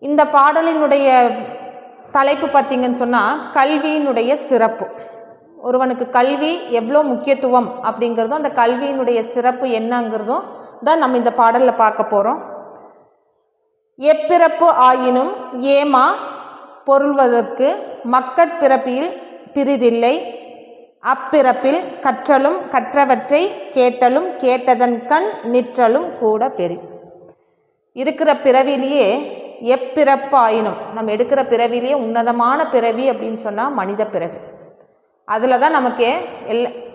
இந்த பாடலினுடைய தலைப்பு பார்த்திங்கன்னு சொன்னால் கல்வியினுடைய சிறப்பு. ஒருவனுக்கு கல்வி எவ்வளோ முக்கியத்துவம் அப்படிங்கிறதும் அந்த கல்வியினுடைய சிறப்பு என்னங்கிறதும் தான் நம்ம இந்த பாடலில் பார்க்க போகிறோம். எப்பிறப்பு ஆயினும் ஏமா பொருள்வதற்கு மக்கட்பிறப்பில் பிரிதில்லை, அப்பிறப்பில் கற்றலும் கற்றவற்றை கேட்டலும் கேட்டதன் கண் நிற்றலும் கூட பெரி. இருக்கிற பிறவிலேயே எப்பிறப்பு ஆயினும் நம்ம எடுக்கிற பிறவிலேயே உன்னதமான பிறவி அப்படின்னு சொன்னால் மனித பிறவி. அதில் தான் நமக்கு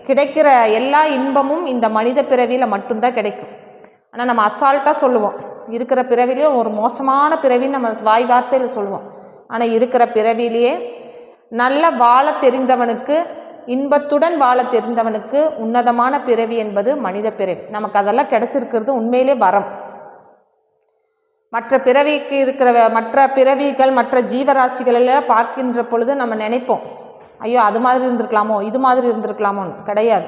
கிடைக்கிற எல்லா இன்பமும் இந்த மனித பிறவியில் மட்டும்தான் கிடைக்கும். ஆனால் நம்ம அசால்ட்டாக சொல்லுவோம் இருக்கிற பிறவிலேயே ஒரு மோசமான பிறவின்னு நம்ம வாய் வார்த்தையில் சொல்லுவோம். ஆனால் இருக்கிற பிறவிலேயே நல்ல வாழ தெரிந்தவனுக்கு, இன்பத்துடன் வாழ தெரிந்தவனுக்கு உன்னதமான பிறவி என்பது மனித பிறவி. நமக்கு அதெல்லாம் கிடைச்சிருக்கிறது உண்மையிலே வரம். மற்ற பிறவிக்கு இருக்கிற மற்ற பிறவிகள் மற்ற ஜீவராசிகள் எல்லாம் பார்க்கின்ற பொழுது நம்ம நினைப்போம், ஐயோ அது மாதிரி இருந்திருக்கலாமோ இது மாதிரி இருந்திருக்கலாமோன்னு. கிடையாது.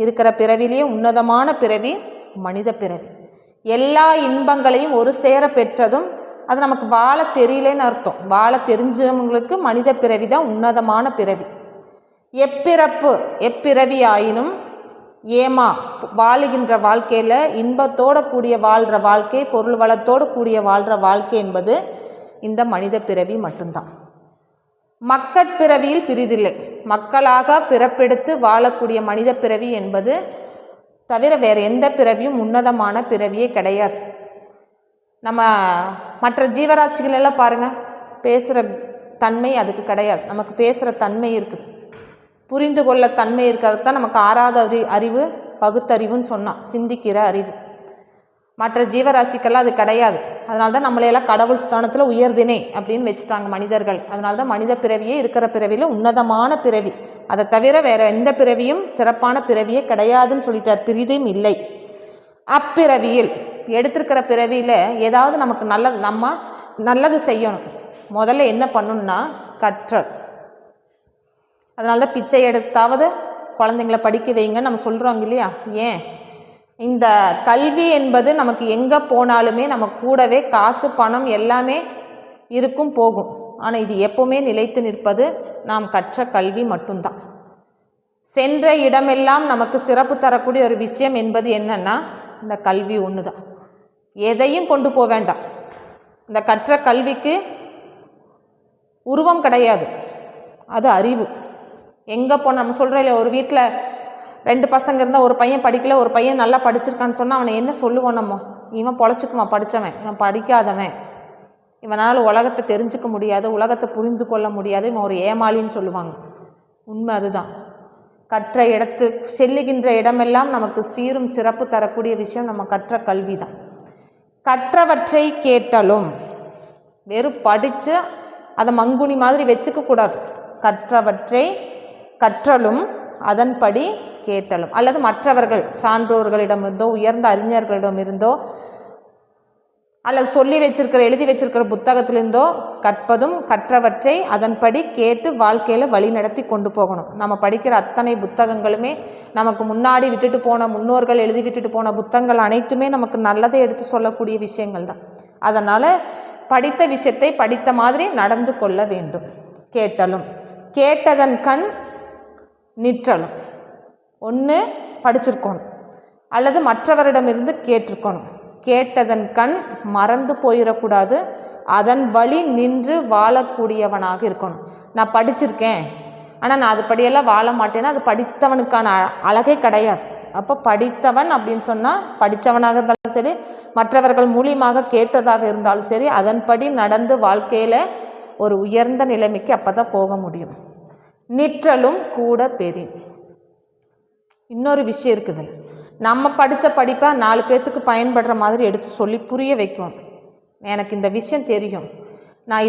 இருக்கிற பிறவிலேயே உன்னதமான பிறவி மனித பிறவி. எல்லா இன்பங்களையும் ஒரு சேர பெற்றதும் அது நமக்கு வாழ தெரியலேன்னு அர்த்தம். வாழ தெரிஞ்சவங்களுக்கு மனித பிறவி தான் உன்னதமான பிறவி. எப்பிறவி ஆயினும் ஏமா வாழுகின்ற வாழ்க்கையில் இன்பத்தோடு கூடிய வாழ்கிற வாழ்க்கை, பொருள் வளத்தோடு கூடிய வாழ்கிற வாழ்க்கை என்பது இந்த மனித பிறவி மட்டும்தான். மக்கட்பிறவியில் பிரிதில்லை. மக்களாக பிறப்பெடுத்து வாழக்கூடிய மனித பிறவி என்பது தவிர வேறு எந்த பிறவியும் உன்னதமான பிறவியே கிடையாது. நம்ம மற்ற ஜீவராசிகள் எல்லாம் பாருங்கள், பேசுகிற தன்மை அதுக்கு கிடையாது. நமக்கு பேசுகிற தன்மை இருக்குது, புரிந்து கொள்ள தன்மை இருக்கிறது தான் நமக்கு ஆறாத அறிவு, பகுத்தறிவுன்னு சொன்னால் சிந்திக்கிற அறிவு. மற்ற ஜீவராசிக்கெல்லாம் அது கிடையாது. அதனால தான் நம்மளையெல்லாம் கடவுள் ஸ்தானத்தில் உயர்தினை அப்படின்னு வச்சுட்டாங்க மனிதர்கள். அதனால தான் மனித பிறவியே இருக்கிற பிறவியில் உன்னதமான பிறவி. அதை தவிர வேறு எந்த பிறவியும் சிறப்பான பிறவியே கிடையாதுன்னு சொல்லிட்டார். பிரிதும் இல்லை. அப்பிறவியில் எடுத்திருக்கிற பிறவியில் ஏதாவது நமக்கு நம்ம நல்லது செய்யணும். முதல்ல என்ன பண்ணணும்னா கற்றல். அதனால தான் பிச்சை எடுத்தாவது குழந்தைங்கள படிக்க வைங்கன்னு நம்ம சொல்கிறோங்க இல்லையா? ஏன்? இந்த கல்வி என்பது நமக்கு எங்கே போனாலுமே நம்ம கூடவே காசு பணம் எல்லாமே இருக்கும் போகும். ஆனால் இது எப்போவுமே நிலைத்து நிற்பது நாம் கற்ற கல்வி மட்டும்தான். சென்ற இடமெல்லாம் நமக்கு சிறப்பு தரக்கூடிய ஒரு விஷயம் என்பது என்னன்னா இந்த கல்வி ஒன்று தான். எதையும் கொண்டு போக வேண்டாம். இந்த கற்ற கல்விக்கு உருவம் கிடையாது, அது அறிவு. எங்கே போன நம்ம சொல்கிறோம் இல்லை, ஒரு வீட்டில் 2 பசங்க இருந்தால் ஒரு பையன் படிக்கல, ஒரு பையன் நல்லா படிச்சிருக்கான்னு சொன்னால் அவனை என்ன சொல்லுவோம் நம்ம? இவன் பொழைச்சிக்குவான் படித்தவன், இவன் படிக்காதவன், இவனால் உலகத்தை தெரிஞ்சுக்க முடியாது, உலகத்தை புரிந்து கொள்ள முடியாது, இவன் ஒரு ஏமாளின்னு சொல்லுவாங்க. உண்மை அதுதான். கற்ற செல்லுகின்ற இடமெல்லாம் நமக்கு சீரும் சிறப்பு தரக்கூடிய விஷயம் நம்ம கற்ற கல்வி தான். கற்றவற்றை கேட்டலும், வெறும் படித்து அதை மங்குனி மாதிரி வச்சுக்க கூடாது. கற்றவற்றை கற்றலும் அதன்படி கேட்டலும், அல்லது மற்றவர்கள் சான்றோர்களிடமிருந்தோ உயர்ந்த அறிஞர்களிடமிருந்தோ அல்லது சொல்லி வச்சிருக்கிற எழுதி வச்சிருக்கிற புத்தகத்திலிருந்தோ கற்பதும் கற்றவற்றை அதன்படி கேட்டு வாழ்க்கையில் வழி நடத்தி கொண்டு போகணும். நம்ம படிக்கிற அத்தனை புத்தகங்களுமே நமக்கு முன்னாடி விட்டுட்டு போன முன்னோர்கள் எழுதி விட்டுட்டு போன புத்தகங்கள் அனைத்துமே நமக்கு நல்லதை எடுத்து சொல்லக்கூடிய விஷயங்கள் தான். அதனால் படித்த விஷயத்தை படித்த மாதிரி நடந்து கொள்ள வேண்டும். கேட்டலும் கேட்டதன் கண் நிற்றலும். ஒன்று படிச்சிருக்கணும் அல்லது மற்றவரிடமிருந்து கேட்டிருக்கணும். கேட்டதன் கண் மறந்து போயிடக்கூடாது, அதன் வழி நின்று வாழக்கூடியவனாக இருக்கணும். நான் படிச்சிருக்கேன் ஆனால் நான் அது படியெல்லாம் வாழ மாட்டேன்னா அது படித்தவனுக்கான அழகே கிடையாது. அப்போ படித்தவன் அப்படின்னு சொன்னால் படித்தவனாக இருந்தாலும் சரி, மற்றவர்கள் மூலியமாக கேட்டதாக இருந்தாலும் சரி, அதன்படி நடந்து வாழ்க்கையில் ஒரு உயர்ந்த நிலைமைக்கு அப்போ தான் போக முடியும். நிற்றலும் கூட பெரியும். இன்னொரு விஷயம் இருக்குது, நம்ம படித்த படிப்பை 4 பேர்த்துக்கு பயன்படுற மாதிரி எடுத்து சொல்லி புரிய வைக்கணும். எனக்கு இந்த விஷயம் தெரியும், நான்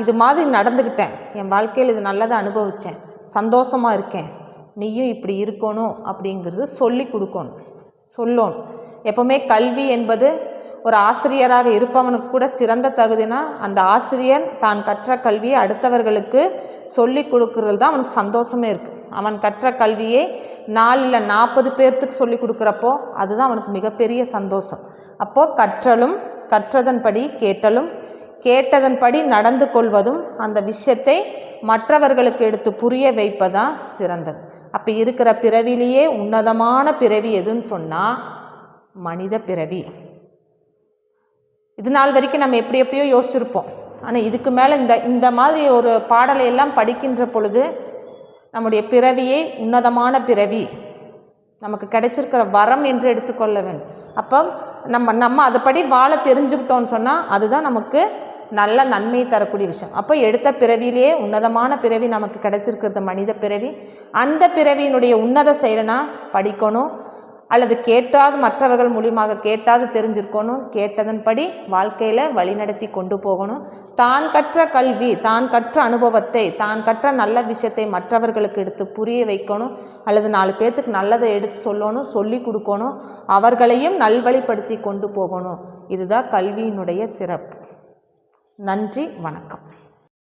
இது மாதிரி நடந்துக்கிட்டேன், என் வாழ்க்கையில் இது நல்லதை அனுபவித்தேன், சந்தோஷமாக இருக்கேன், நீயும் இப்படி இருக்கணும் அப்படிங்கிறது சொல்லி கொடுக்கணும், சொல்லணும். எப்போவுமே கல்வி என்பது ஒரு ஆசிரியராக இருப்பவனுக்கு கூட சிறந்த தகுதினா அந்த ஆசிரியர் தான் கற்ற கல்வியை அடுத்தவர்களுக்கு சொல்லி கொடுக்கறது தான் அவனுக்கு சந்தோஷமே இருக்குது. அவன் கற்ற கல்வியை 4 இல்லை 40 பேர்த்துக்கு சொல்லி கொடுக்குறப்போ அதுதான் அவனுக்கு மிகப்பெரிய சந்தோஷம். அப்போது கற்றலும் கற்றதன்படி கேட்டலும் கேட்டதன்படி நடந்து கொள்வதும் அந்த விஷயத்தை மற்றவர்களுக்கு எடுத்து புரிய வைப்பதான் சிறந்தது. அப்போ இருக்கிற பிறவிலேயே உன்னதமான பிறவி எதுன்னு சொன்னால் மனித பிறவி. இது நாள் வரைக்கும் நம்ம எப்படியோ யோசிச்சிருப்போம். ஆனால் இதுக்கு மேலே இந்த மாதிரி ஒரு பாடலை எல்லாம் படிக்கின்ற பொழுது நம்முடைய பிறவியே உன்னதமான பிறவி, நமக்கு கிடைச்சிருக்கிற வரம் என்று எடுத்துக்கொள்ள வேண்டும். அப்போ நம்ம அதைப்படி வாழ தெரிஞ்சுக்கிட்டோன்னு சொன்னால் அதுதான் நமக்கு நல்ல நன்மை தரக்கூடிய விஷயம். அப்போ எடுத்த பிறவிலேயே உன்னதமான பிறவி நமக்கு கிடைச்சிருக்கிறது மனித பிறவி. அந்த பிறவியினுடைய உன்னத செயலனா படிக்கணும், அல்லது கேட்டாது மற்றவர்கள் மூலியமாக கேட்டாது தெரிஞ்சிருக்கணும். கேட்டதன்படி வாழ்க்கையில் வழிநடத்தி கொண்டு போகணும். தான் கற்ற கல்வி, தான் கற்ற அனுபவத்தை, தான் கற்ற நல்ல விஷயத்தை மற்றவர்களுக்கு எடுத்து புரிய வைக்கணும், அல்லது 4 பேர்த்துக்கு நல்லதை எடுத்து சொல்லணும், சொல்லி கொடுக்கணும், அவர்களையும் நல்வழிப்படுத்தி கொண்டு போகணும். இதுதான் கல்வியினுடைய சிறப்பு. நன்றி, வணக்கம்.